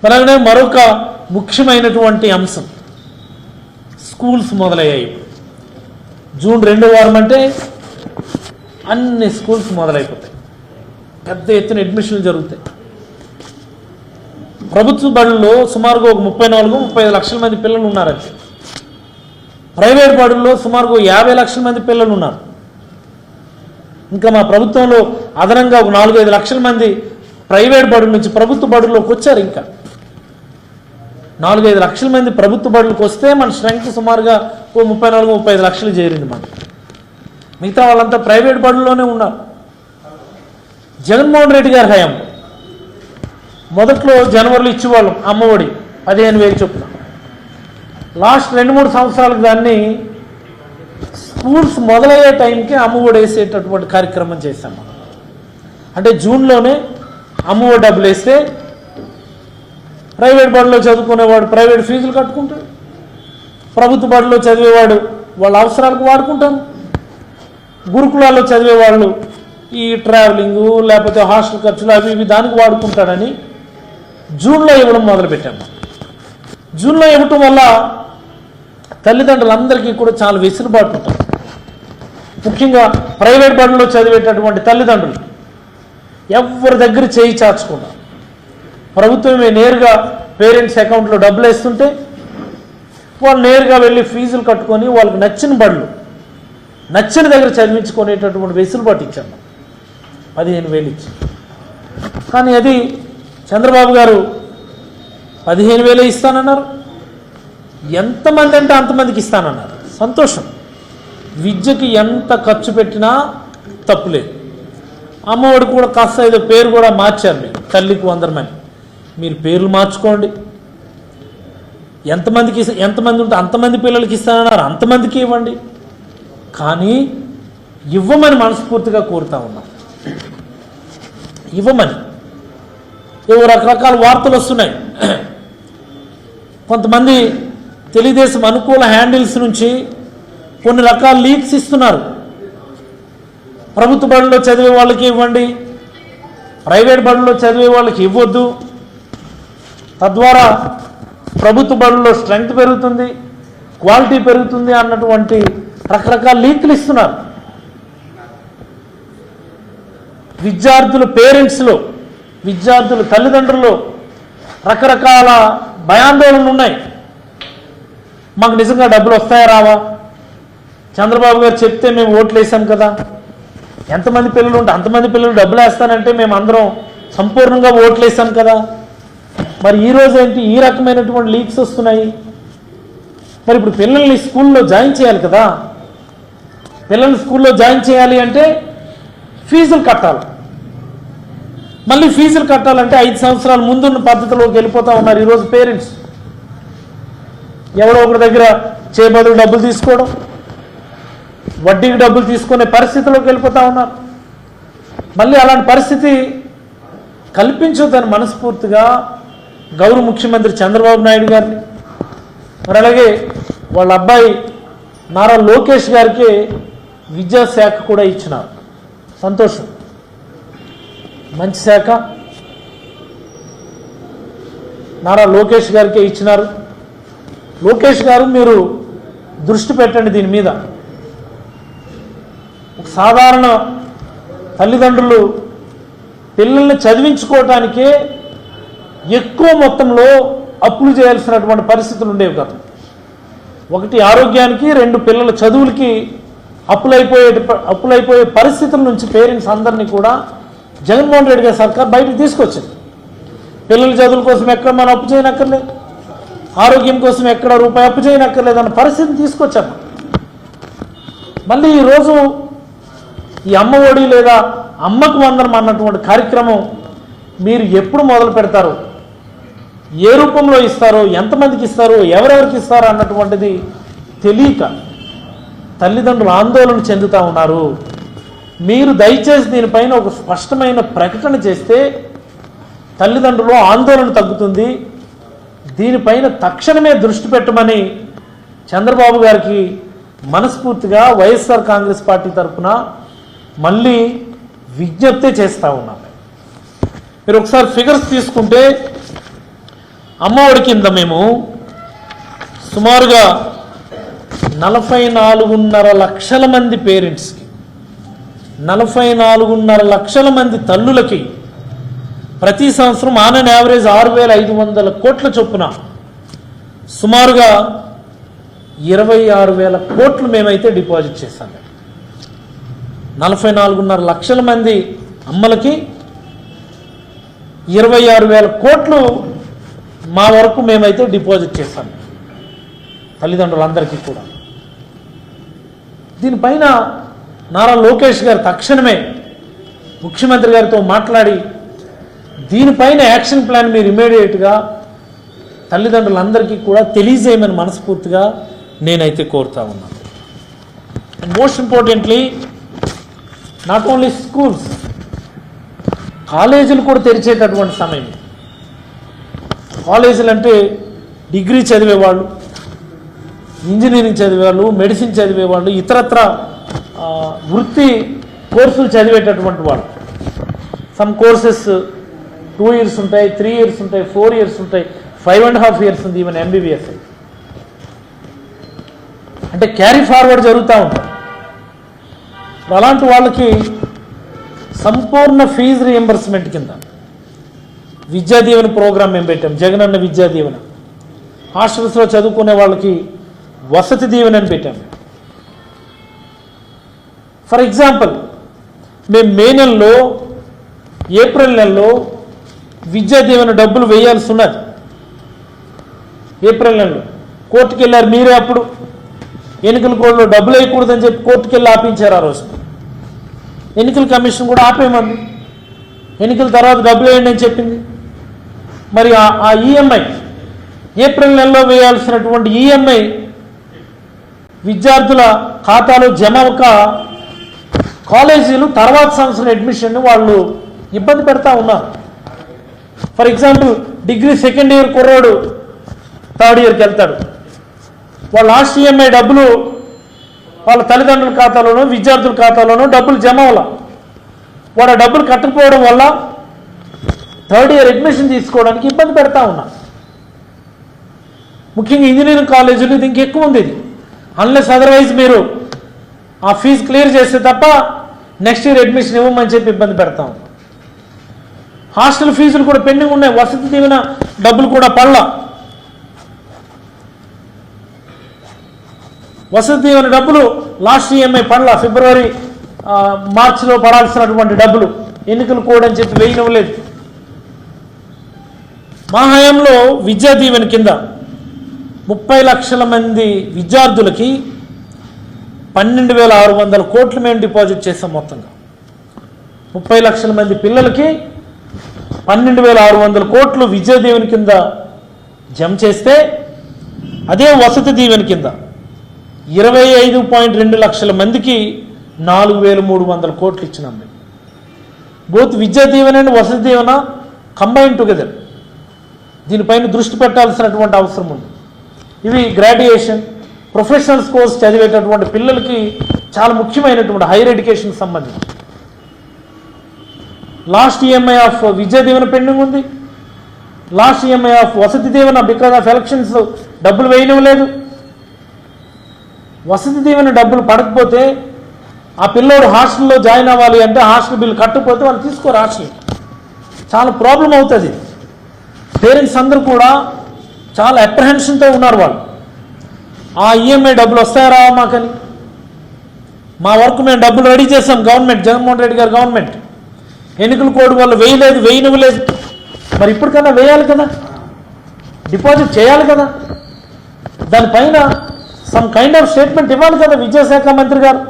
అలాగనే మరొక ముఖ్యమైనటువంటి అంశం స్కూల్స్ మొదలయ్యాయి. జూన్ 2వ వారం అంటే అన్ని స్కూల్స్ మొదలైపోతాయి, పెద్ద ఎత్తున అడ్మిషన్లు జరుగుతాయి. ప్రభుత్వ బడుల్లో సుమారుగా ఒక 34-35 లక్షల మంది పిల్లలు ఉన్నారంటే, ప్రైవేట్ బడుల్లో సుమారుగా 50 లక్షల మంది పిల్లలు ఉన్నారు. ఇంకా మా ప్రభుత్వంలో అదనంగా ఒక 4-5 లక్షల మంది ప్రైవేట్ బడుల నుంచి ప్రభుత్వ బడుల్లోకి వచ్చారు. ఇంకా 4-5 లక్షల మంది ప్రభుత్వ బడులకు వస్తే మన స్ట్రెంగ్త్ సుమారుగా ఓ 34-35 లక్షలు చేరింది. మిగతా వాళ్ళంతా ప్రైవేట్ బడుల్లోనే ఉన్నారు. జగన్మోహన్ రెడ్డి గారి హయాం మొదట్లో జనవరిలో ఇచ్చేవాళ్ళం అమ్మఒడి 15,000 చొప్పున. లాస్ట్ 2-3 సంవత్సరాలకు దాన్ని స్కూల్స్ మొదలయ్యే టైంకి అమ్మఒడి వేసేటటువంటి కార్యక్రమం చేశాం. అంటే జూన్లోనే అమ్మఒడి డబ్బులు వేస్తే ప్రైవేట్ బడిలో చదువుకునేవాడు ప్రైవేట్ ఫీజులు కట్టుకుంటాడు, ప్రభుత్వ బడిలో చదివేవాడు వాళ్ళ అవసరాలకు వాడుకుంటాను, గురుకులాల్లో చదివేవాళ్ళు ఈ ట్రావెలింగు లేకపోతే హాస్టల్ ఖర్చులు అవి ఇవి దానికి వాడుకుంటాడని జూన్లో ఇవ్వడం మొదలుపెట్టాము. జూన్లో ఇవ్వటం వల్ల తల్లిదండ్రులందరికీ కూడా చాలా వెసులుబాటు ఉంటుంది. ముఖ్యంగా ప్రైవేట్ బడిలో చదివేటటువంటి తల్లిదండ్రులు ఎవరి దగ్గర చేయి చాచకుండా ప్రభుత్వమే నేరుగా పేరెంట్స్ అకౌంట్లో డబ్బులు వేస్తుంటే వాళ్ళు నేరుగా వెళ్ళి ఫీజులు కట్టుకొని వాళ్ళకి నచ్చిన బడులు నచ్చిన దగ్గర చదివించుకునేటటువంటి వెసులుబాటు ఇచ్చాము. 15,000 ఇచ్చి. కానీ అది చంద్రబాబు గారు 15,000 ఇస్తానన్నారు. ఎంతమంది అంటే అంతమందికి ఇస్తానన్నారు. సంతోషం. విద్యకి ఎంత ఖర్చు పెట్టినా తప్పులేదు. అమ్మఒడి కూడా కాస్త ఏదో పేరు కూడా మార్చారు. మీరు తల్లికి 100 మీరు పేర్లు మార్చుకోండి. ఎంతమంది ఉంటే అంతమంది పిల్లలకి ఇస్తానన్నారు, అంతమందికి ఇవ్వండి. కానీ ఇవ్వమని మనస్ఫూర్తిగా కోరుతా ఉన్నాం. ఇవ్వమని. ఏవో రకరకాల వార్తలు వస్తున్నాయి. కొంతమంది తెలుగుదేశం అనుకూల హ్యాండిల్స్ నుంచి కొన్ని రకాల లీక్స్ ఇస్తున్నారు. ప్రభుత్వ బడుల్లో చదివే వాళ్ళకి ఇవ్వండి, ప్రైవేట్ బడుల్లో చదివే వాళ్ళకి ఇవ్వద్దు, తద్వారా ప్రభుత్వ బడుల్లో స్ట్రెంగ్త్ పెరుగుతుంది, క్వాలిటీ పెరుగుతుంది అన్నటువంటి రకరకాల లీక్లు ఇస్తున్నారు. విద్యార్థుల పేరెంట్స్లో, విద్యార్థుల తల్లిదండ్రుల్లో రకరకాల భయాందోళనలు ఉన్నాయి. మాకు నిజంగా డబ్బులు వస్తాయా రావా? చంద్రబాబు గారు చెప్తే మేము ఓట్లు వేసాం కదా, ఎంతమంది పిల్లలు ఉంటే అంతమంది పిల్లలు డబ్బులు వేస్తానంటే మేము అందరం సంపూర్ణంగా ఓట్లు వేసాం కదా. మరి ఈరోజు ఏంటి ఈ రకమైనటువంటి లీక్స్ వస్తున్నాయి? మరి ఇప్పుడు పిల్లల్ని స్కూల్లో జాయిన్ చేయాలి కదా. పిల్లల్ని స్కూల్లో జాయిన్ చేయాలి అంటే ఫీజులు కట్టాలి. మళ్ళీ ఫీజులు కట్టాలంటే 5 సంవత్సరాల ముందున్న పద్ధతిలోకి వెళ్ళిపోతూ ఉన్నారు ఈరోజు పేరెంట్స్. ఎవడో ఒకరి దగ్గర చేయబదులు డబ్బులు తీసుకోవడం, వడ్డీకి డబ్బులు తీసుకునే పరిస్థితిలోకి వెళ్ళిపోతూ ఉన్నారు. మళ్ళీ అలాంటి పరిస్థితి కల్పించొద్దని మనస్ఫూర్తిగా గౌరవ ముఖ్యమంత్రి చంద్రబాబు నాయుడు గారిని, మరి అలాగే వాళ్ళ అబ్బాయి నారా లోకేష్ గారికి విద్యాశాఖ కూడా ఇచ్చినారు. సంతోషం. మంచి శాఖ నారా లోకేష్ గారికే ఇచ్చినారు. లోకేష్ గారు మీరు దృష్టి పెట్టండి దీని మీద. ఒక సాధారణ తల్లిదండ్రులు పిల్లల్ని చదివించుకోవటానికే ఎక్కువ మొత్తంలో అప్పులు చేయాల్సినటువంటి పరిస్థితులు ఉండేవి కదా. ఒకటి ఆరోగ్యానికి, 2 పిల్లల చదువులకి అప్పులైపోయే పరిస్థితుల నుంచి పేరెంట్స్ అందరినీ కూడా జగన్మోహన్ రెడ్డి గారి సర్కార్ బయటకు తీసుకొచ్చింది. పిల్లల చదువుల కోసం ఎక్కడ మనం అప్పు చేయనక్కర్లేదు, ఆరోగ్యం కోసం ఎక్కడ రూపాయి అప్పు చేయనక్కర్లేదు అన్న పరిస్థితిని తీసుకొచ్చాము. మళ్ళీ ఈరోజు ఈ అమ్మఒడి లేదా అమ్మకు 100 అన్నటువంటి కార్యక్రమం మీరు ఎప్పుడు మొదలు పెడతారో, ఏ రూపంలో ఇస్తారో, ఎంతమందికి ఇస్తారో, ఎవరెవరికి ఇస్తారో అన్నటువంటిది తెలియక తల్లిదండ్రులు ఆందోళన చెందుతూ ఉన్నారు. మీరు దయచేసి దీనిపైన ఒక స్పష్టమైన ప్రకటన చేస్తే తల్లిదండ్రులు ఆందోళన తగ్గుతుంది. దీనిపైన తక్షణమే దృష్టి పెట్టమని చంద్రబాబు గారికి మనస్ఫూర్తిగా వైఎస్ఆర్ కాంగ్రెస్ పార్టీ తరఫున మళ్ళీ విజ్ఞప్తి చేస్తూ ఉన్నాను. మీరు ఒకసారి ఫిగర్స్ తీసుకుంటే అమ్మఒడి కింద మేము సుమారుగా 44.5 లక్షల మంది పేరెంట్స్కి, 44.5 లక్షల మంది తల్లులకి ప్రతి సంవత్సరం ఆన్ అండ్ యావరేజ్ 6,500 కోట్ల చొప్పున సుమారుగా 26,000 కోట్లు మేమైతే డిపాజిట్ చేశాం. 44.5 లక్షల మంది అమ్మలకి 26,000 కోట్లు మా వరకు మేమైతే డిపాజిట్ చేశాం, తల్లిదండ్రులందరికీ కూడా. దీనిపైన నారా లోకేష్ గారు తక్షణమే ముఖ్యమంత్రి గారితో మాట్లాడి దీనిపైన యాక్షన్ ప్లాన్ మీరు ఇమీడియట్గా తల్లిదండ్రులందరికీ కూడా తెలియజేయమని మనస్ఫూర్తిగా నేనైతే కోరుతా ఉన్నాను. And most importantly not only schools, కాలేజీలు కూడా తెరిచేటటువంటి సమయం. కాలేజీలు అంటే డిగ్రీ చదివేవాళ్ళు, ఇంజనీరింగ్ చదివేవాళ్ళు, మెడిసిన్ చదివేవాళ్ళు, ఇతరత్ర వృత్తి కోర్సులు చదివేటటువంటి వాళ్ళు. సమ్ కోర్సెస్ 2 years ఉంటాయి, 3 years ఉంటాయి, 4 years ఉంటాయి, 5.5 years ఉంది, ఈవెన్ MBBS. అంటే క్యారీ ఫార్వర్డ్ జరుగుతూ ఉంటాయి. అలాంటి వాళ్ళకి సంపూర్ణ ఫీజు రియంబర్స్మెంట్ కింద విద్యా దీవెన ప్రోగ్రాం మేము పెట్టాం, జగనన్న విద్యా దీవెన. హాస్టల్స్లో చదువుకునే వాళ్ళకి వసతి దీవెన అని పెట్టాం. ఫర్ ఎగ్జాంపుల్, మేము మే నెలలో, ఏప్రిల్ నెలలో విద్యా దీవెన డబ్బులు వేయాల్సి ఉన్నది. ఏప్రిల్ నెలలో కోర్టుకు వెళ్ళారు మీరే, అప్పుడు ఎన్నికల కోడ్లో డబ్బులు వేయకూడదని చెప్పి కోర్టుకు వెళ్ళి ఆపించారు. ఆ రోజు ఎన్నికల కమిషన్ కూడా ఆపేయమంది, ఎన్నికల తర్వాత డబ్బులు వేయండి అని చెప్పింది. మరి ఆ ఈఎంఐ, ఏప్రిల్ నెలలో వేయాల్సినటువంటి ఈఎంఐ విద్యార్థుల ఖాతాలో జమ అవ్వక కాలేజీలు తర్వాత సంవత్సరం అడ్మిషన్ని వాళ్ళు ఇబ్బంది పెడతా ఉన్నారు. For example, degree second year కుర్రాడు థర్డ్ ఇయర్కి వెళ్తాడు, వాళ్ళ లాస్ట్ ఈఎంఐ డబ్బులు వాళ్ళ తల్లిదండ్రుల ఖాతాలోనో విద్యార్థుల ఖాతాలోనో డబ్బులు జమ అవ్వాల. వాడు ఆ డబ్బులు కట్టకపోవడం వల్ల థర్డ్ ఇయర్ అడ్మిషన్ తీసుకోవడానికి ఇబ్బంది పెడతా ఉన్నారు. ముఖ్యంగా ఇంజనీరింగ్ కాలేజీలు ఇది ఇంకెక్కువ ఉంది. ఇది అన్లెస్ అదర్వైజ్ మీరు ఆ ఫీజు క్లియర్ చేస్తే తప్ప నెక్స్ట్ ఇయర్ అడ్మిషన్ ఇవ్వమని చెప్పి ఇబ్బంది పెడతా ఉన్నాం. హాస్టల్ ఫీజులు కూడా పెండింగ్ ఉన్నాయి, వసతి దీవెన డబ్బులు కూడా పడలా. వసతి దీవెన డబ్బులు లాస్ట్ ఈఎంఐ పడలా, ఫిబ్రవరి మార్చిలో పడాల్సినటువంటి డబ్బులు ఎన్నికలు కోడ్ అని చెప్పి వేయనివ్వలేదు. మా హయాంలో విద్యా దీవెన కింద 30 లక్షల మంది విద్యార్థులకి 12,600 కోట్లు మేము డిపాజిట్ చేసాం. మొత్తంగా 30 లక్షల మంది పిల్లలకి 12,600 కోట్లు విద్యా దీవెన కింద జమ చేస్తే, అదే వసతి దీవెన కింద 25.2 లక్షల మందికి 4,300 కోట్లు ఇచ్చినాం మేము. Both Vidya Deevena and Vasathi Deevena combine together. దీనిపైన దృష్టి పెట్టాల్సినటువంటి అవసరం ఉంది. ఇవి గ్రాడ్యుయేషన్, ప్రొఫెషనల్స్ కోర్స్ చదివేటటువంటి పిల్లలకి చాలా ముఖ్యమైనటువంటి హైయర్ ఎడ్యుకేషన్ సంబంధించి. Last EMI of Vidya Deevena pending ఉంది, last EMI of Vasathi Deevena because of elections డబ్బులు వేయనివ్వలేదు. వసతి దీవెన డబ్బులు పడకపోతే ఆ పిల్లోడు హాస్టల్లో జాయిన్ అవ్వాలి అంటే హాస్టల్ బిల్లు కట్టకపోతే వాళ్ళు తీసుకోరు హాస్టల్. చాలా ప్రాబ్లం అవుతుంది. పేరెంట్స్ అందరూ కూడా చాలా అప్రహెన్షన్తో ఉన్నారు. వాళ్ళు ఆ ఈఎంఐ డబ్బులు వస్తాయా రావా మాకని. మా వరకు మేము డబ్బులు రెడీ చేసాం. గవర్నమెంట్, జగన్మోహన్ రెడ్డి గారు గవర్నమెంట్ ఎన్నికల కోడ్ వాళ్ళు వేయనివ్వలేదు. మరి ఇప్పటికన్నా వేయాలి కదా, డిపాజిట్ చేయాలి కదా, దానిపైన సమ్ కైండ్ ఆఫ్ స్టేట్మెంట్ ఇవ్వాలి కదా విద్యాశాఖ మంత్రి గారు.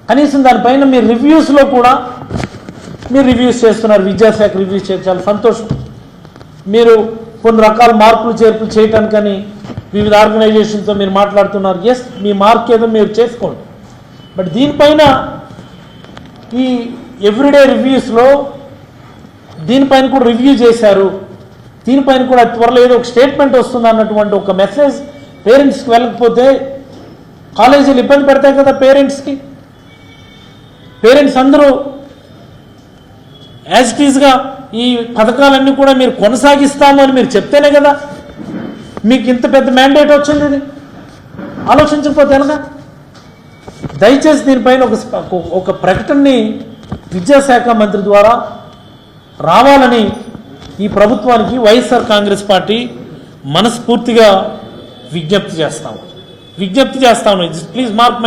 కనీసం దానిపైన మీరు రివ్యూస్లో కూడా మీరు రివ్యూస్ చేస్తున్నారు, విద్యాశాఖ రివ్యూస్ చేయడం చాలా సంతోషం. మీరు కొన్ని రకాల మార్పులు చేర్పులు చేయటానికని వివిధ ఆర్గనైజేషన్తో మీరు మాట్లాడుతున్నారు. ఎస్, మీ మార్క్ ఏదో మీరు చేసుకోండి. బట్ దీనిపైన ఈ ఎవ్రీడే రివ్యూస్లో దీనిపైన కూడా రివ్యూ చేశారు, దీనిపైన కూడా త్వరలో ఏదో ఒక స్టేట్మెంట్ వస్తుంది అన్నటువంటి ఒక మెసేజ్ పేరెంట్స్కి వెళ్ళకపోతే కాలేజీలు ఇబ్బంది పెడతాయి కదా పేరెంట్స్కి. పేరెంట్స్ అందరూ యాజ్ ఇట్ ఈజ్గా ఈ పథకాలన్నీ కూడా మీరు కొనసాగిస్తాము అని మీరు చెప్తేనే కదా మీకు ఇంత పెద్ద మ్యాండేట్ వచ్చింది. ఇది ఆలోచించకపోతే ఎలాగా? దయచేసి దీనిపైన ఒక ప్రకటనని విద్యాశాఖ మంత్రి ద్వారా రావాలని ఈ ప్రభుత్వానికి వైఎస్ఆర్ కాంగ్రెస్ పార్టీ మనస్ఫూర్తిగా విజ్ఞప్తి చేస్తాము. Please mark